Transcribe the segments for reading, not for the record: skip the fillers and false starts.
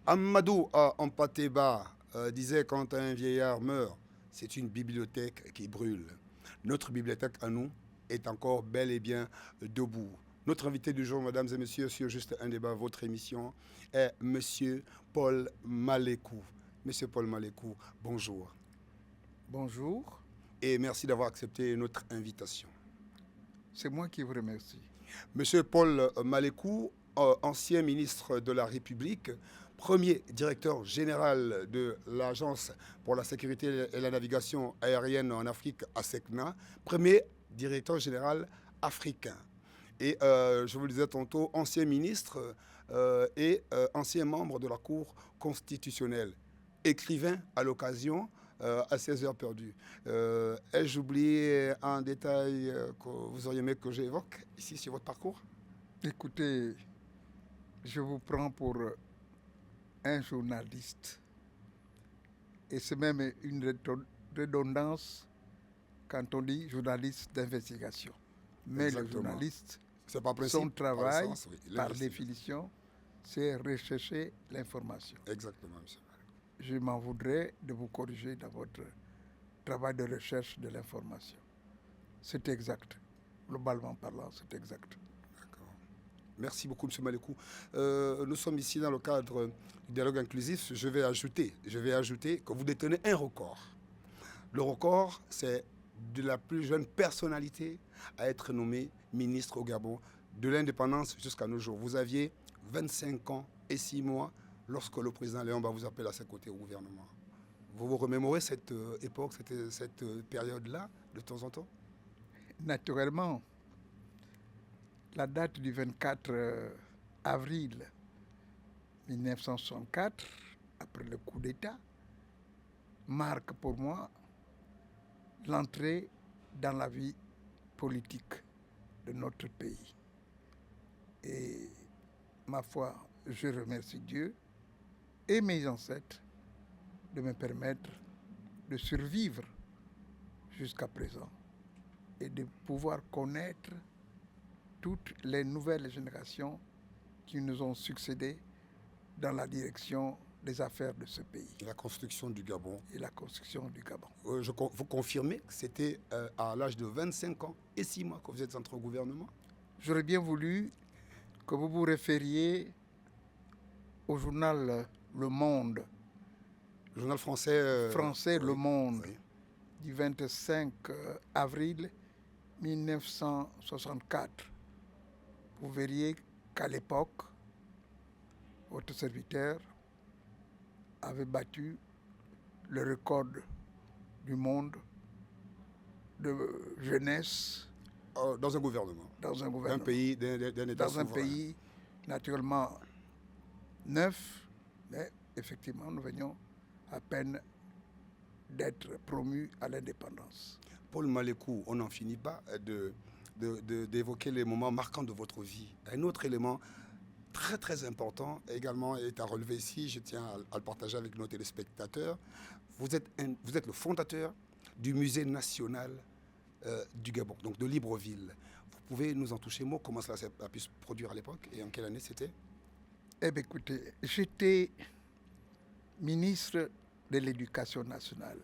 Amadou Ampateba disait quand un vieillard meurt, c'est une bibliothèque qui brûle. Notre bibliothèque à nous est encore bel et bien debout. Notre invité du jour, mesdames et messieurs, sur Juste un débat, votre émission, est Monsieur Paul Malécou. Monsieur Paul Malécou, bonjour. Bonjour. Et merci d'avoir accepté notre invitation. C'est moi qui vous remercie. Monsieur Paul Malécou, ancien ministre de la République, premier directeur général de l'Agence pour la sécurité et la navigation aérienne en Afrique, ASECNA, premier directeur général africain. Et je vous le disais tantôt, ancien ministre et ancien membre de la Cour constitutionnelle, écrivain à l'occasion à 16 heures perdues. Ai-je oublié un détail que vous auriez aimé que j'évoque ici sur votre parcours? Écoutez, je vous prends pour un journaliste. Et c'est même une redondance quand on dit journaliste d'investigation. Mais Exactement. le journaliste, C'est pas principe, son travail, par, sens, oui, par définition, c'est rechercher l'information. Exactement, monsieur. Je m'en voudrais de vous corriger dans votre travail de recherche de l'information. C'est exact. Globalement parlant, c'est exact. D'accord. Merci beaucoup, M. Malécou. Nous sommes ici dans le cadre du dialogue inclusif. Je vais ajouter que vous détenez un record. Le record, c'est de la plus jeune personnalité à être nommée ministre au Gabon, de l'indépendance jusqu'à nos jours. Vous aviez 25 ans et 6 mois lorsque le président Léon vous appelle à ses côtés au gouvernement. Vous vous remémorez cette époque, cette période-là, de temps en temps? Naturellement, la date du 24 avril 1964, après le coup d'État, marque pour moi l'entrée dans la vie politique de notre pays. Et ma foi, je remercie Dieu et mes ancêtres de me permettre de survivre jusqu'à présent et de pouvoir connaître toutes les nouvelles générations qui nous ont succédé dans la direction des affaires de ce pays. La construction du Gabon. Et la construction du Gabon. Vous confirmez que c'était à l'âge de 25 ans et 6 mois que vous êtes entré au gouvernement? J'aurais bien voulu que vous vous référiez au journal Le Monde. Le journal français. Français oui, Le Monde, oui. du 25 avril 1964. Vous verriez qu'à l'époque, votre serviteur avait battu le record du monde de jeunesse dans un gouvernement. Dans un gouvernement. D'un pays, d'un État dans souverain. un pays naturellement neuf, mais effectivement nous venions à peine d'être promus à l'indépendance. Paul Malécou, on n'en finit pas d'évoquer les moments marquants de votre vie. Un autre élément très très important également est à relever ici, je tiens à le partager avec nos téléspectateurs. Vous êtes le fondateur du musée national du Gabon, donc de Libreville. Vous pouvez nous en toucher mot, comment cela a pu se produire à l'époque et en quelle année c'était? Eh bien écoutez, j'étais ministre de l'Éducation nationale,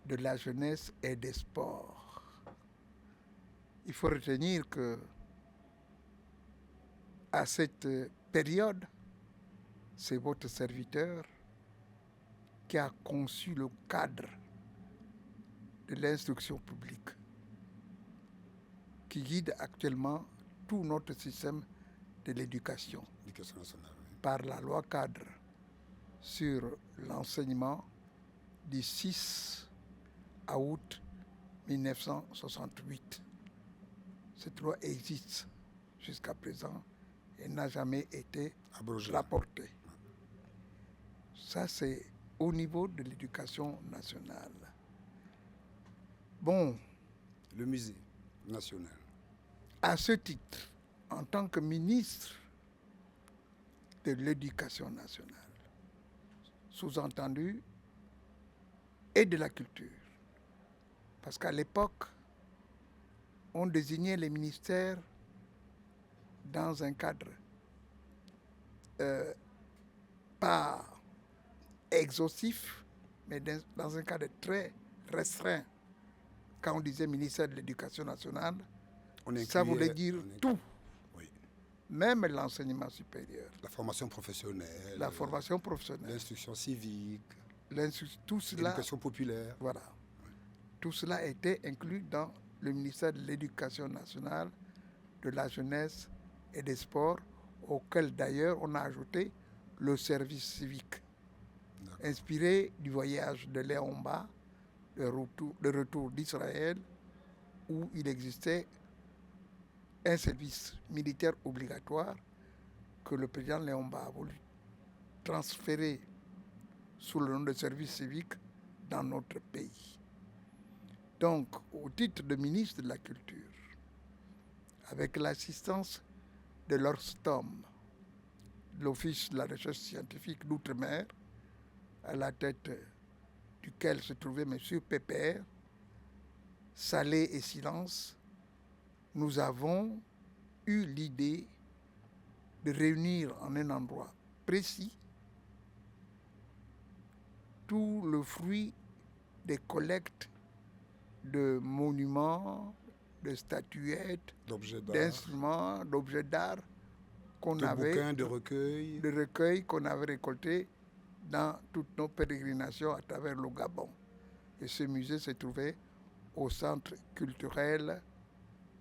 de la jeunesse et des sports. Il faut retenir que à cette période, c'est votre serviteur qui a conçu le cadre de l'instruction publique qui guide actuellement tout notre système de l'éducation nationale, oui. Par la loi cadre sur l'enseignement du 6 août 1968. Cette loi existe jusqu'à présent et n'a jamais été rapportée. Ça, c'est au niveau de l'éducation nationale. Bon. Le musée national. À ce titre, en tant que ministre de l'Éducation nationale, sous-entendu, et de la culture. Parce qu'à l'époque, on désignait les ministères dans un cadre pas exhaustif, mais dans un cadre très restreint. Quand on disait ministère de l'Éducation nationale, ça voulait dire tout, oui. Même l'enseignement supérieur. La formation professionnelle. La formation professionnelle. L'instruction civique. Tout cela, l'éducation populaire. Voilà. Oui. Tout cela était inclus dans le ministère de l'Éducation nationale, de la jeunesse et des sports, auquel d'ailleurs on a ajouté le service civique, inspiré du voyage de Léon Mba, de retour d'Israël, où il existait un service militaire obligatoire que le président Léon Mba a voulu transférer sous le nom de service civique dans notre pays. Donc, au titre de ministre de la Culture, avec l'assistance de l'ORSTOM, l'Office de la recherche scientifique d'outre-mer, à la tête duquel se trouvait M. Pépère, Salé et Silence, nous avons eu l'idée de réunir en un endroit précis tout le fruit des collectes de monuments, de statuettes, d'instruments, d'objets d'art qu'on avait, bouquins, de recueils qu'on avait récoltés dans toutes nos pérégrinations à travers le Gabon. Et ce musée se trouvait au centre culturel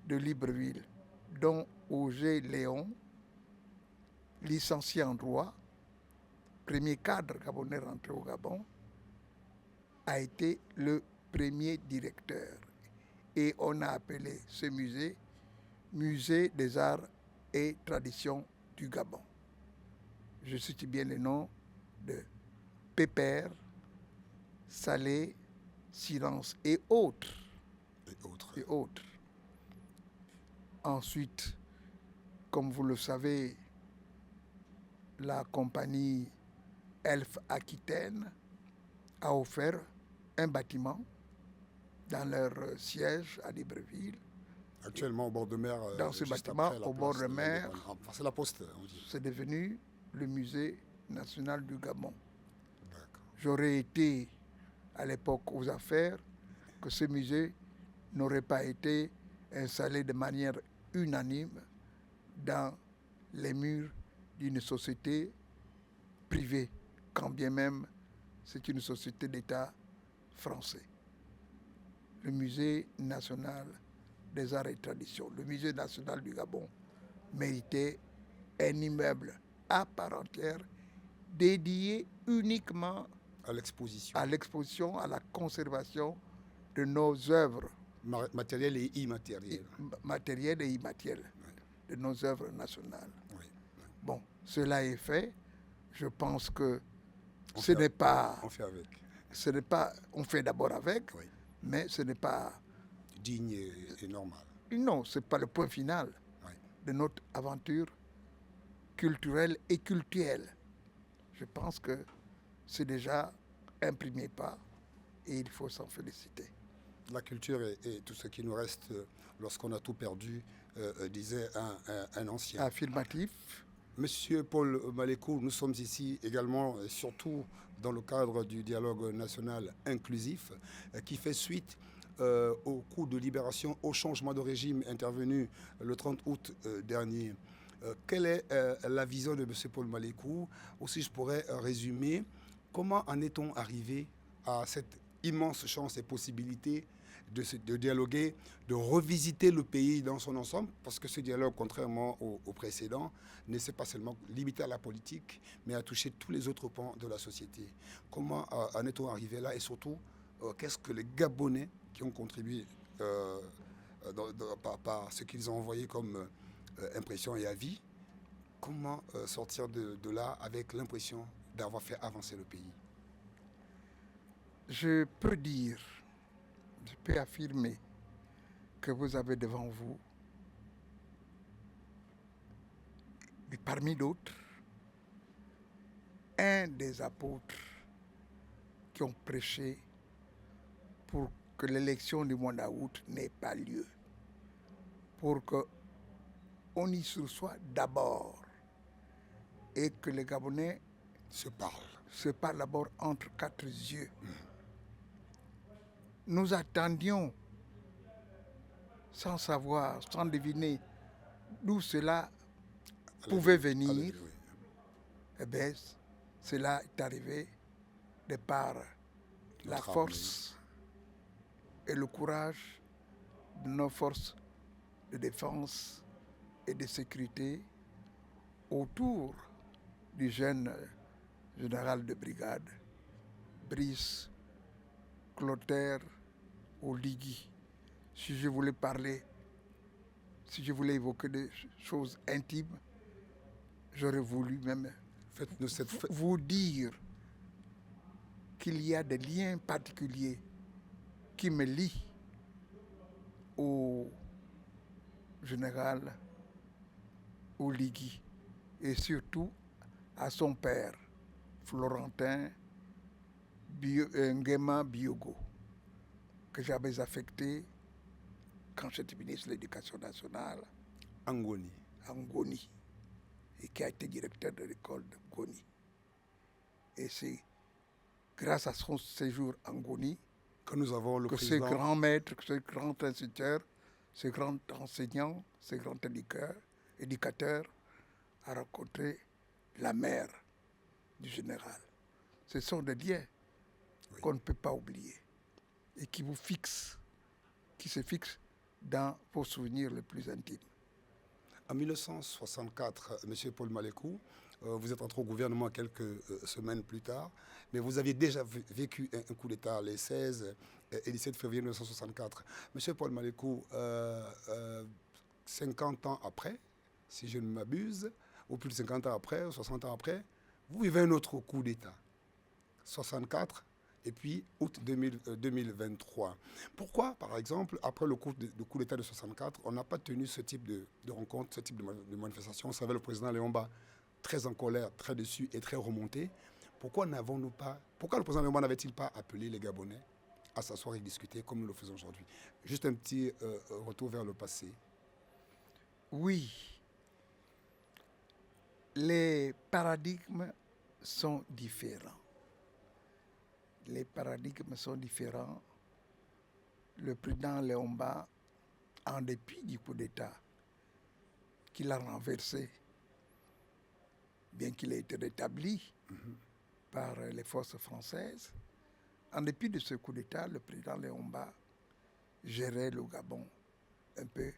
de Libreville, dont Auger Léon, licencié en droit, premier cadre gabonais rentré au Gabon, a été le premier directeur. Et on a appelé ce musée Musée des arts et traditions du Gabon. Je cite bien les noms de Pépère, Salé, Silence et autres. Et autres. Ensuite, comme vous le savez, la compagnie Elf Aquitaine a offert un bâtiment dans leur siège à Libreville. Actuellement au bord de mer. Dans ce bâtiment au bord de mer, c'est la Poste. C'est devenu le musée national du Gabon. J'aurais été à l'époque aux affaires que ce musée n'aurait pas été installé de manière unanime dans les murs d'une société privée, quand bien même c'est une société d'État français. Le musée national des arts et traditions, le musée national du Gabon, méritait un immeuble à part entière dédié uniquement à l'exposition, à la conservation de nos œuvres. Matérielles et immatérielles. Matérielles et immatérielles, de nos œuvres nationales. Oui. Bon, cela est fait. Je pense que On fait avec. Ce n'est pas... On fait d'abord avec, oui. Mais ce n'est pas... digne et normal. Non, ce n'est pas le point final de notre aventure culturelle et cultuelle. Je pense que c'est déjà un premier pas et il faut s'en féliciter. La culture est tout ce qui nous reste lorsqu'on a tout perdu, disait un ancien. Affirmatif. Monsieur Paul Malécou, nous sommes ici également, surtout dans le cadre du dialogue national inclusif, qui fait suite au coup de libération, au changement de régime intervenu le 30 août dernier. Quelle est la vision de monsieur Paul Malécou? Aussi, je pourrais résumer, comment en est-on arrivé à cette immense chance et possibilité de dialoguer, de revisiter le pays dans son ensemble, parce que ce dialogue, contrairement au précédent, ne s'est pas seulement limité à la politique, mais a touché tous les autres pans de la société. Comment en est-on arrivé là, et surtout, qu'est-ce que les Gabonais qui ont contribué par ce qu'ils ont envoyé comme impression et avis, comment sortir de là avec l'impression d'avoir fait avancer le pays? Je peux affirmer que vous avez devant vous, parmi d'autres, un des apôtres qui ont prêché pour que l'élection du mois d'août n'ait pas lieu, pour qu'on y soit d'abord et que les Gabonais Se parle. se parlent d'abord entre quatre yeux. Nous attendions, sans savoir, sans deviner d'où cela pouvait venir. Oui. Eh bien, cela est arrivé de par la Notre force et le courage de nos forces de défense et de sécurité autour du jeune général de brigade, Brice Clotaire Oligui. Si je voulais parler, si je voulais évoquer des choses intimes, j'aurais voulu même Faites-nous cette vous dire qu'il y a des liens particuliers qui me lient au général Oligui et surtout à son père, Florentin Nguema Biogo, que j'avais affecté quand j'étais ministre de l'Éducation nationale Angoni. à Ngoni et qui a été directeur de l'école de Ngoni. Et c'est grâce à son séjour à Ngoni Que nous avons le que président. ce grand maître, que ce grand instituteur, ce grand enseignant, ce grand éducateur a rencontré la mère du général. Ce sont des liens qu'on ne peut pas oublier et qui vous fixent, qui se fixent dans vos souvenirs les plus intimes. En 1964, M. Paul Malécou, vous êtes entré au gouvernement quelques semaines plus tard, mais vous aviez déjà vécu un coup d'État les 16 et 17 février 1964. M. Paul Malécou, 50 ans après, si je ne m'abuse, ou plus de 50 ans après, ou 60 ans après, vous vivez un autre coup d'État. 64 et puis août 2023. Pourquoi, par exemple, après le coup d'État de 64, on n'a pas tenu ce type de rencontre, ce type de manifestation? On savait le président Léomba très en colère, très déçu et très remonté. Pourquoi le président Léomba n'avait-il pas appelé les Gabonais à s'asseoir et discuter comme nous le faisons aujourd'hui? Juste un petit retour vers le passé. Oui, les paradigmes sont différents. Les paradigmes sont différents. Le président Léomba, en dépit du coup d'État qu'il a renversé, bien qu'il ait été rétabli par les forces françaises, en dépit de ce coup d'État, le président Léomba gérait le Gabon un peu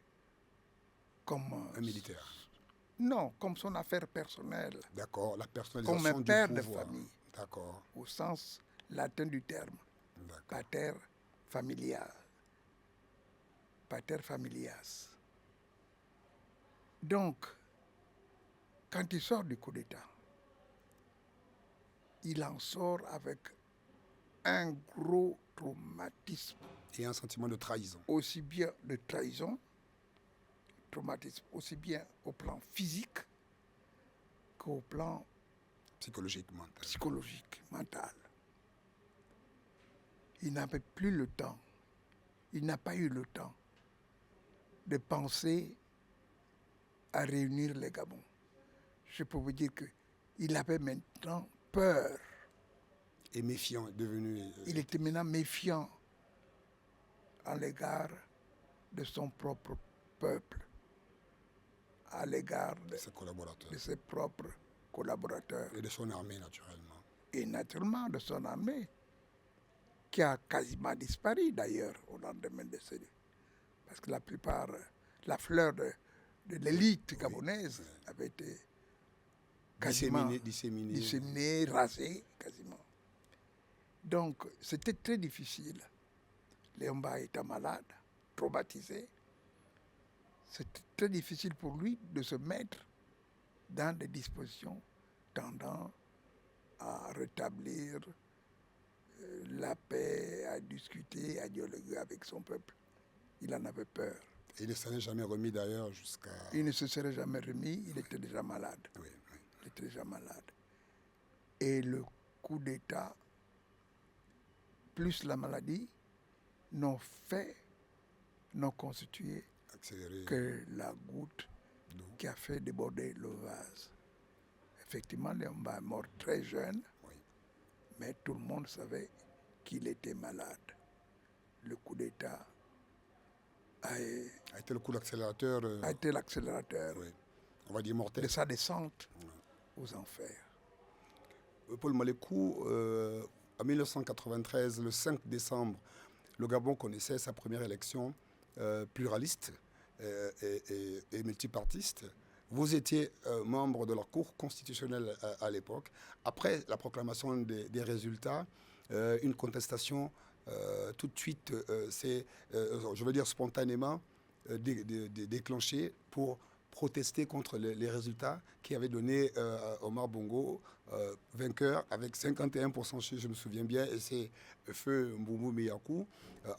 comme un militaire. Non, comme son affaire personnelle. D'accord, la personnalisation comme un père du de pouvoir. famille. D'accord. Au sens latin du terme. Pater familias. Pater familias. Donc, quand il sort du coup d'État, il en sort avec un gros traumatisme. Et un sentiment de trahison. Aussi bien de trahison, traumatisme, aussi bien au plan physique qu'au plan psychologique, mental. Il n'avait plus le temps, il n'a pas eu le temps de penser à réunir les Gabons. Je peux vous dire qu'il avait maintenant peur. Et méfiant, devenu... Il était maintenant méfiant à l'égard de son propre peuple, à l'égard de ses propres collaborateurs. Et de son armée, naturellement. Et naturellement de son armée, qui a quasiment disparu d'ailleurs au lendemain de ce... Parce que la plupart, la fleur de l'élite gabonaise avait été quasiment disséminée, rasée, quasiment. Donc, c'était très difficile. Léomba était malade, traumatisé. C'était très difficile pour lui de se mettre dans des dispositions tendant à rétablir la paix, à discuter, à dialoguer avec son peuple. Il en avait peur. Et il ne s'en est jamais remis d'ailleurs jusqu'à... Il ne se serait jamais remis, il était déjà malade. Il était déjà malade. Et le coup d'État plus la maladie, n'ont constitué Accéléré. que la goutte d'eau. qui a fait déborder le vase. Effectivement, Léomba est mort très jeune, Oui. mais tout le monde savait qu'il était malade. Le coup d'État a été le coup d'accélérateur. été l'accélérateur Oui. On va dire mortel. de sa descente aux enfers. Paul Malécou, en 1993, le 5 décembre, le Gabon connaissait sa première élection pluraliste et multipartiste. Vous étiez membre de la Cour constitutionnelle à l'époque. Après la proclamation des résultats, une contestation tout de suite, je veux dire spontanément, déclenchée pour protester contre les résultats qui avaient donné Omar Bongo vainqueur avec 51%, si je me souviens bien, et c'est Feu Mboumou Miyakou,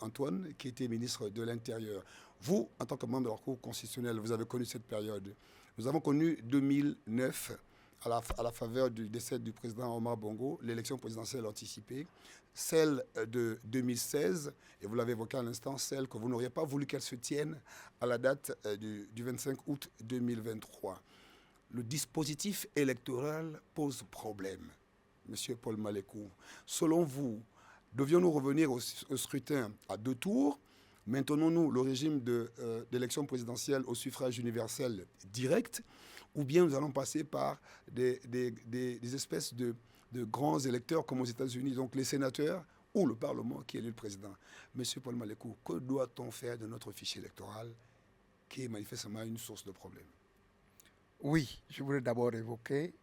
Antoine, qui était ministre de l'Intérieur. Vous, en tant que membre de la Cour constitutionnelle, vous avez connu cette période. Nous avons connu 2009, à la faveur du décès du président Omar Bongo, l'élection présidentielle anticipée, celle de 2016, et vous l'avez évoqué à l'instant, celle que vous n'auriez pas voulu qu'elle se tienne à la date du 25 août 2023. Le dispositif électoral pose problème, Monsieur Paul Malécou. Selon vous, devions-nous revenir au scrutin à 2 tours? Maintenons-nous le régime d'élection présidentielle au suffrage universel direct, ou bien nous allons passer par des espèces de grands électeurs comme aux États-Unis, donc les sénateurs ou le Parlement qui élit le président? Monsieur Paul Malécou, que doit-on faire de notre fichier électoral qui est manifestement une source de problème? Oui, je voulais d'abord évoquer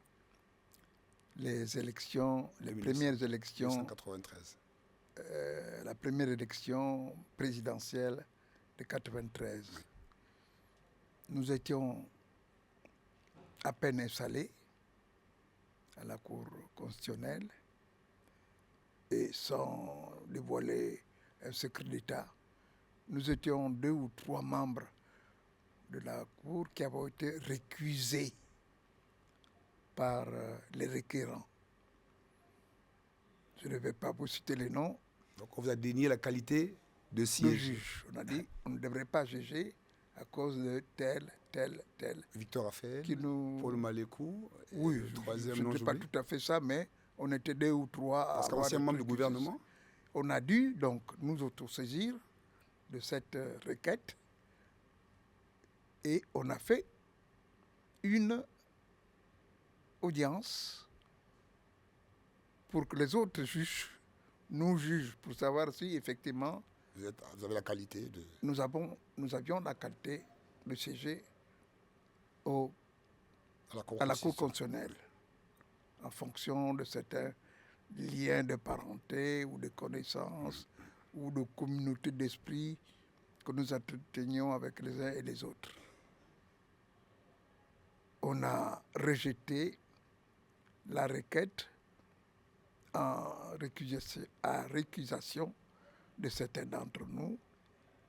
les élections, les premières élections, 1993. La première élection présidentielle de 1993. Oui. Nous étions à peine installés à la Cour constitutionnelle et sans dévoiler un secret d'État, nous étions 2 ou 3 membres de la Cour qui avaient été récusés par les requérants. Je ne vais pas vous citer les noms. Donc on vous a dénié la qualité de juge. On a dit qu'on ne devrait pas juger à cause de tel. Victor Raphaël, Paul Malécou, oui, je ne sais pas tout à fait ça, mais on était 2 ou 3. Parce qu'ancien membre du gouvernement. On a dû donc nous autosaisir de cette requête et on a fait une audience pour que les autres juges nous jugent pour savoir si effectivement vous avez la qualité de... Nous avions la qualité de siéger à la Cour constitutionnelle en fonction de certains liens de parenté ou de connaissances ou de communauté d'esprit que nous entretenions avec les uns et les autres. On a rejeté la requête à récusation de certains d'entre nous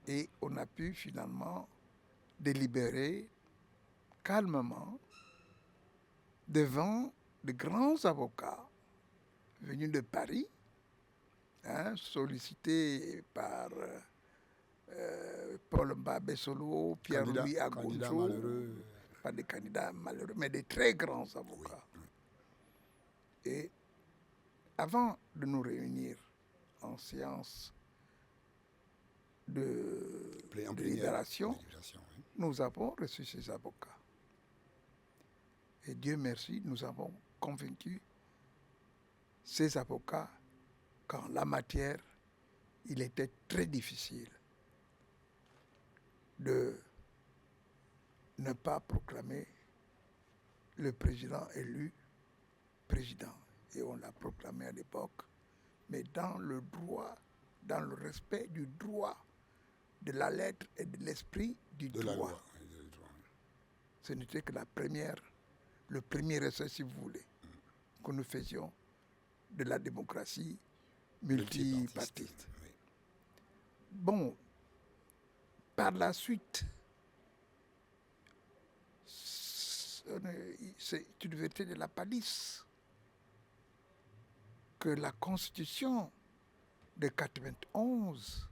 et on a pu finalement délibérer calmement devant de grands avocats venus de Paris, sollicités par Paul Mbabesolo, Pierre-Louis Agoncho, pas des candidats malheureux, mais des très grands avocats. Oui. Et avant de nous réunir en séance de délibération, oui. Nous avons reçu ces avocats. Et Dieu merci, nous avons convaincu ces avocats qu'en la matière, il était très difficile de ne pas proclamer le président élu président. Et on l'a proclamé à l'époque, mais dans le droit, dans le respect du droit, de la lettre et de l'esprit du droit. La loi. Ce n'était que le premier essai, si vous voulez, que nous faisions de la démocratie multipartite. Oui. Bon, par la suite, c'est une vérité de la palisse que la Constitution de 91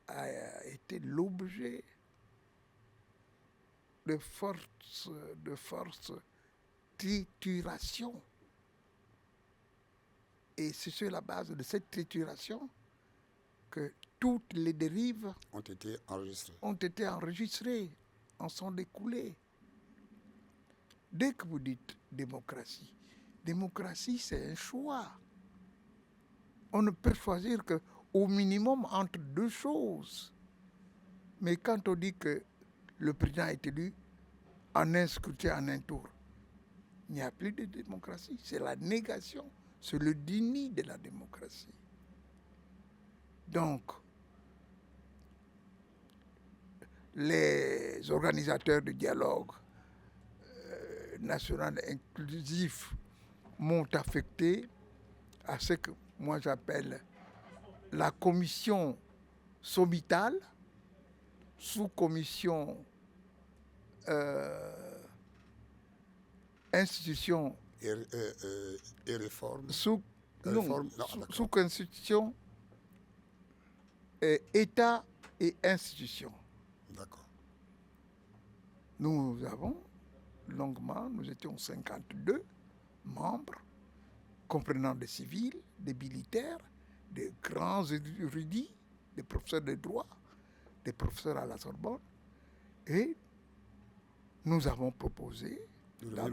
a été l'objet de fortes triturations. Et c'est sur la base de cette trituration que toutes les dérives ont été enregistrées, en sont découlées. Dès que vous dites démocratie, démocratie c'est un choix. On ne peut choisir qu'au minimum entre deux choses. Mais quand on dit que le président est élu en un scrutin, en un tour, il n'y a plus de démocratie. C'est la négation, c'est le déni de la démocratie. Donc, les organisateurs du dialogue national inclusif m'ont affecté à ce que moi j'appelle la commission sommitale, sous-commission institution et réforme. Sous-constitution État et institution. D'accord. Nous avons longuement, nous étions 52 membres, comprenant des civils, des militaires, des grands érudits, des professeurs de droit, des professeurs à la Sorbonne, et nous avons proposé, dans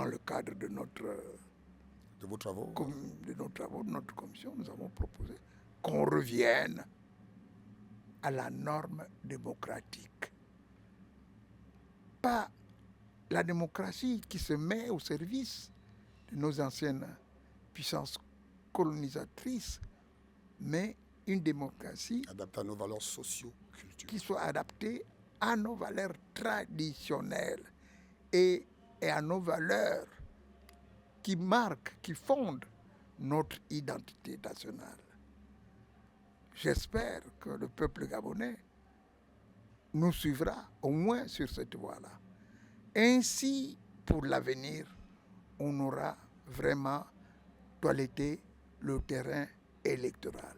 le cadre de vos travaux, de nos travaux, de notre commission, nous avons proposé qu'on revienne à la norme démocratique. Pas la démocratie qui se met au service de nos anciennes puissances colonisatrices, mais une démocratie adaptée à nos valeurs socio-culturelles, qui soit adaptée à nos valeurs traditionnelles et à nos valeurs qui marquent, qui fondent notre identité nationale. J'espère que le peuple gabonais nous suivra au moins sur cette voie-là. Ainsi, pour l'avenir, on aura vraiment toiletté le terrain électoral.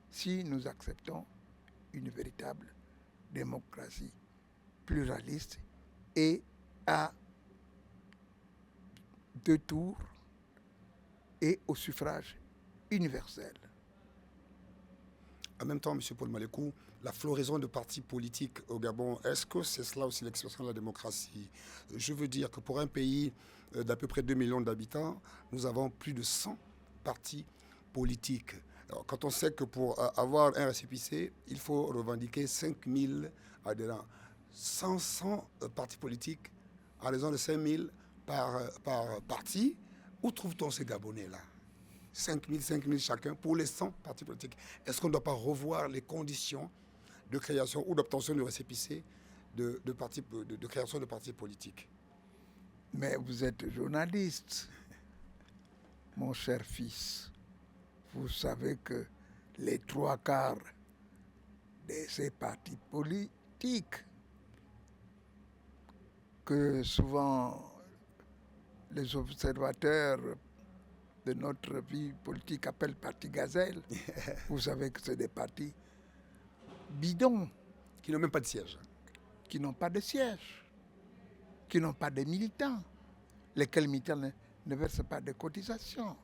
Si nous acceptons une véritable démocratie pluraliste et à 2 tours et au suffrage universel. En même temps, M. Paul Malékou, la floraison de partis politiques au Gabon, est-ce que c'est cela aussi l'expression de la démocratie? Je veux dire que pour un pays d'à peu près 2 millions d'habitants, nous avons plus de 100 partis politiques. Alors, quand on sait que pour avoir un récépissé, il faut revendiquer 5000 adhérents. 100 partis politiques à raison de 5000 par parti, où trouve-t-on ces Gabonais-là? 5000 chacun pour les 100 partis politiques. Est-ce qu'on ne doit pas revoir les conditions de création ou d'obtention de récépissé de création de partis politiques? Mais vous êtes journaliste, mon cher fils. Vous savez que les 3/4 de ces partis politiques que souvent les observateurs de notre vie politique appellent partis gazelle, vous savez que c'est des partis bidons. Qui n'ont même pas de siège. Qui n'ont pas de siège, qui n'ont pas de militants, lesquels militants ne versent pas de cotisations,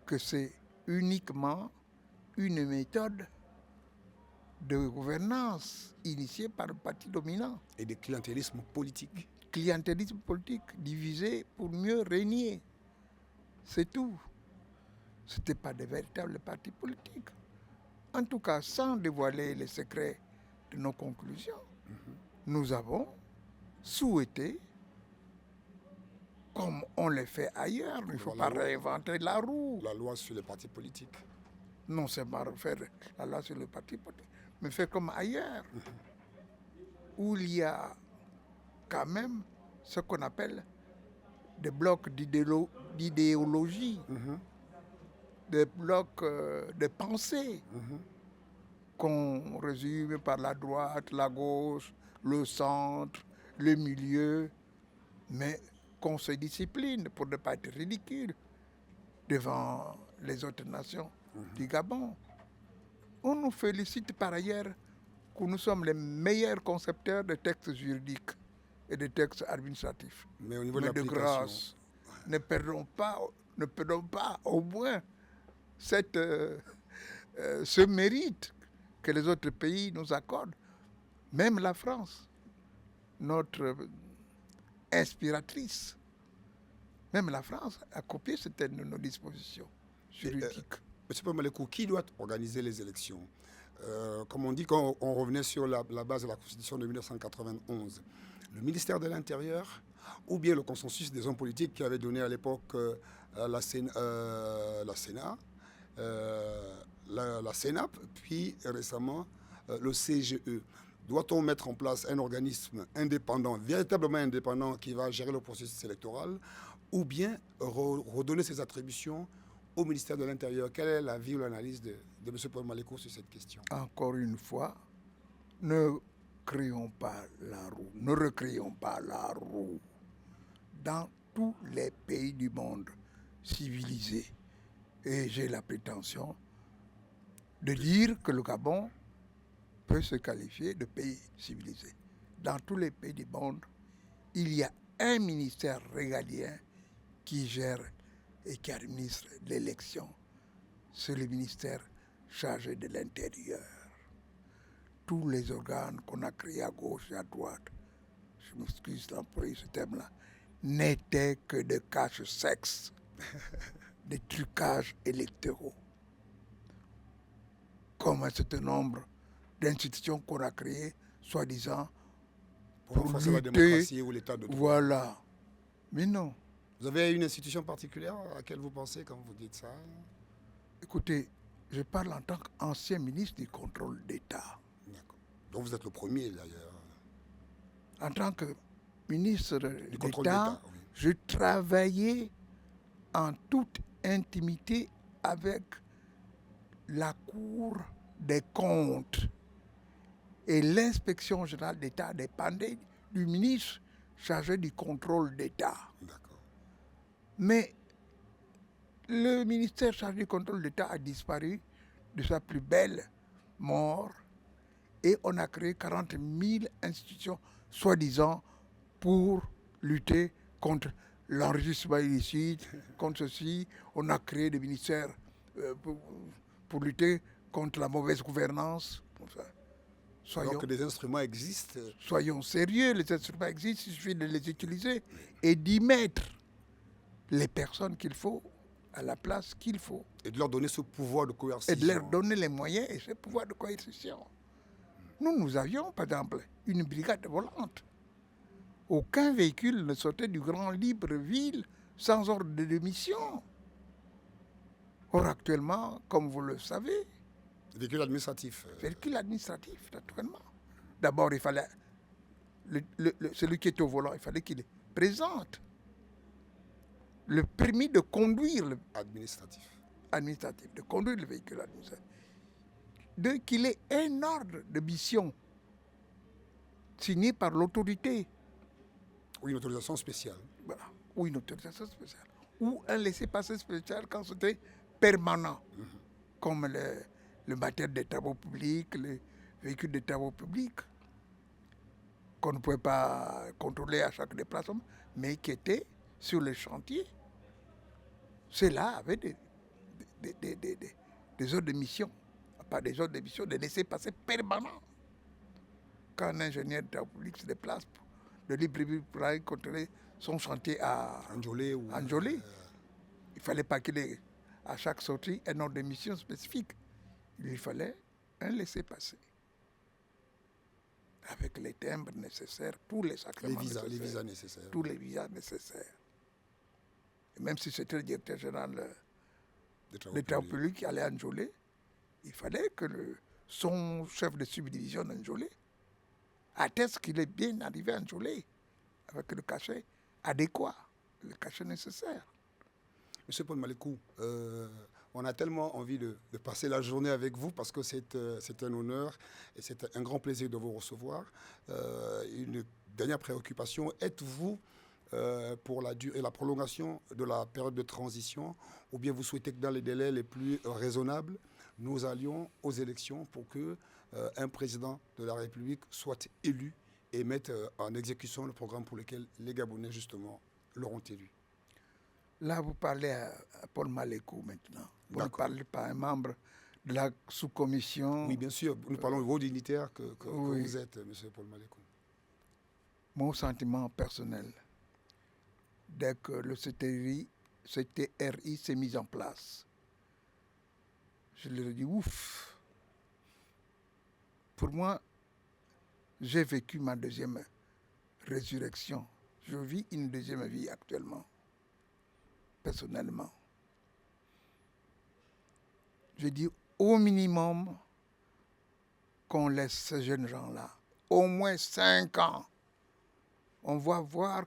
que c'est uniquement une méthode de gouvernance initiée par le parti dominant. Et de clientélisme politique. Clientélisme politique, divisé pour mieux régner. C'est tout. Ce n'était pas de véritables partis politiques. En tout cas, sans dévoiler les secrets de nos conclusions, nous avons souhaité, comme on le fait ailleurs, il ne faut pas réinventer la roue. La loi sur les partis politiques. Non seulement refaire la loi sur les partis politiques, mais faire comme ailleurs, où il y a quand même ce qu'on appelle des blocs d'idéologie, des blocs de pensée, qu'on résume par la droite, la gauche, le centre, le milieu, mais qu'on se discipline pour ne pas être ridicule. devant les autres nations du Gabon. On nous félicite par ailleurs que nous sommes les meilleurs concepteurs de textes juridiques et de textes administratifs. Mais au niveau Mais de de l'application, grâce, ne perdons pas au moins ce mérite que les autres pays nous accordent. Même la France, notre inspiratrice, même la France a copié certaines de nos dispositions juridiques. Monsieur Pamalekou, qui doit organiser les élections? Comme on dit quand on revenait sur la base de la Constitution de 1991, le ministère de l'Intérieur ou bien le consensus des hommes politiques qui avait donné à l'époque la Sénat, la Sénap, puis récemment le CGE. Doit-on mettre en place un organisme indépendant, véritablement indépendant, qui va gérer le processus électoral, ou bien redonner ses attributions au ministère de l'Intérieur? Quelle est l'avis ou l'analyse de M. Pamalekou sur cette question? Encore une fois, ne créons pas la roue, ne recréons pas la roue. Dans tous les pays du monde civilisé, et j'ai la prétention de dire que le Gabon peut se qualifier de pays civilisé. Dans tous les pays du monde, il y a un ministère régalien qui gère et qui administre l'élection. C'est le ministère chargé de l'Intérieur. Tous les organes qu'on a créés à gauche et à droite, je m'excuse d'employer ce terme-là, n'étaient que de cache-sexe, des trucages électoraux. Comme un certain nombre d'institutions qu'on a créées, soi-disant, pour renforcer la démocratie ou l'état de droit. Voilà. Mais non. Vous avez une institution particulière à laquelle vous pensez quand vous dites ça? Écoutez, je parle en tant qu'ancien ministre du contrôle d'État. D'accord. Donc vous êtes le premier d'ailleurs. En tant que ministre Du contrôle d'État, d'État, oui. je travaillais en toute intimité avec la Cour des comptes. Et l'inspection générale d'État dépendait du ministre chargé du contrôle d'État. D'accord. Mais le ministère chargé du contrôle d'État a disparu de sa plus belle mort et on a créé 40 000 institutions, soi-disant, pour lutter contre l'enregistrement illicite, contre ceci. On a créé des ministères pour lutter contre la mauvaise gouvernance. Alors que des instruments existent. Soyons sérieux, les instruments existent, il suffit de les utiliser et d'y mettre les personnes qu'il faut à la place qu'il faut. Et de leur donner ce pouvoir de coercition. Et de leur donner les moyens et ce pouvoir de coercition. Nous avions, par exemple, une brigade volante. Aucun véhicule ne sortait du Grand Libreville sans ordre de mission. Or, actuellement, comme vous le savez, véhicule administratif. Véhicule administratif, naturellement. D'abord, il fallait. Celui qui est au volant, il fallait qu'il présente le permis de conduire administratif, de conduire le véhicule administratif. Qu'il ait un ordre de mission signé par l'autorité. Ou une autorisation spéciale. Voilà. Ou une autorisation spéciale. Ou un laissez-passer spécial quand c'était permanent. Comme le matériel des travaux publics, les véhicules des travaux publics, qu'on ne pouvait pas contrôler à chaque déplacement, mais qui étaient sur le chantier. Ceux-là avaient des ordres de mission, pas des ordres de mission, des laissez-passer permanents. Quand un ingénieur de travaux publics se déplace de Libreville pour aller contrôler son chantier à Anjolé, il ne fallait pas qu'il ait à chaque sortie un ordre de mission spécifique. Il lui fallait un laissez-passer avec les timbres nécessaires, tous les sacrements nécessaires. Les visas nécessaires. Tous les visas nécessaires. Et même si c'était le directeur général des travaux publics qui allait à Anjolé, il fallait que son chef de subdivision d'Anjolé atteste qu'il est bien arrivé à Anjolé avec le cachet adéquat, le cachet nécessaire. Monsieur Pamalekou, on a tellement envie de passer la journée avec vous parce que c'est un honneur et c'est un grand plaisir de vous recevoir. Une dernière préoccupation, êtes-vous pour la durée et la prolongation de la période de transition, ou bien vous souhaitez que dans les délais les plus raisonnables, nous allions aux élections pour que un président de la République soit élu et mette en exécution le programme pour lequel les Gabonais, justement, l'auront élu. Là, vous parlez à Paul Malécou maintenant. Vous ne parlez pas à un membre de la sous-commission. Oui, bien sûr. Nous parlons de vos dignitaires que oui. vous êtes, M. Paul Malécou. Mon sentiment personnel, dès que le CTRI s'est mis en place, je leur ai dit ouf. Pour moi, j'ai vécu ma deuxième résurrection. Je vis une deuxième vie actuellement, personnellement. Je dis au minimum qu'on laisse ces jeunes gens-là, au moins 5 ans. On va voir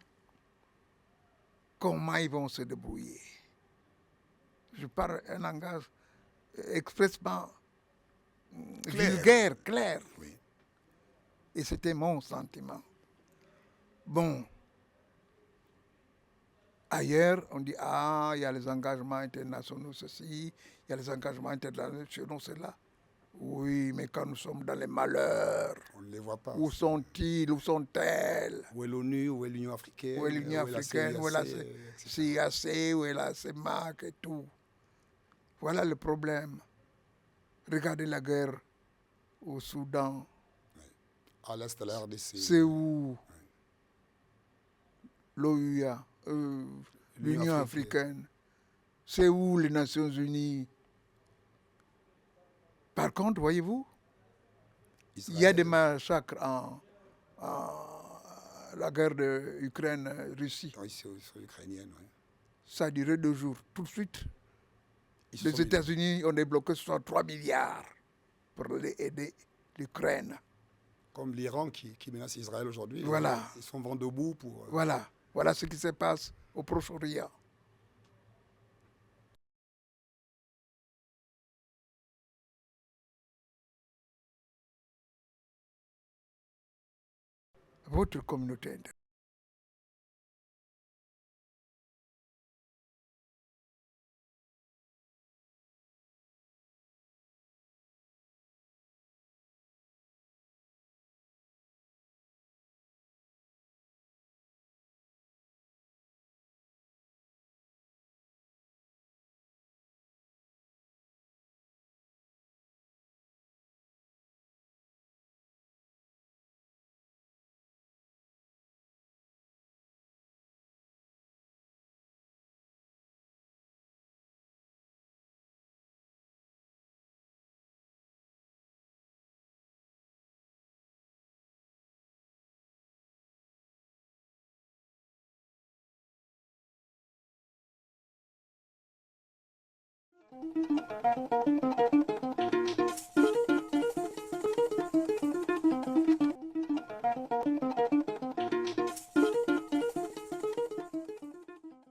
comment ils vont se débrouiller. Je parle un langage expressément vulgaire, clair. Oui. Et c'était mon sentiment. Bon. Ailleurs, on dit, ah, il y a les engagements internationaux, ceci, il y a les engagements internationaux, cela. Oui, mais quand nous sommes dans les malheurs, on ne les voit pas. Où sont-ils, où sont-elles? Où est l'ONU, où est l'Union africaine, où est l'Union africaine, où est la CIAC, où est la CEMAC et tout. Voilà le problème. Regardez la guerre au Soudan. Oui. À l'est de la RDC. C'est où l'OUA, l'Union africaine. C'est où les Nations unies? Par contre, voyez-vous, il y a des massacres en la guerre de Ukraine-Russie. Oui, c'est ukrainienne, oui. Ça a duré 2 jours. Tout de suite, les États-Unis ont débloqué 63 milliards pour aider l'Ukraine. Comme l'Iran qui menace Israël aujourd'hui. Voilà. Ils sont vent debout pour... Voilà. Voilà ce qui se passe au Proche-Orient. Votre communauté. Thank you.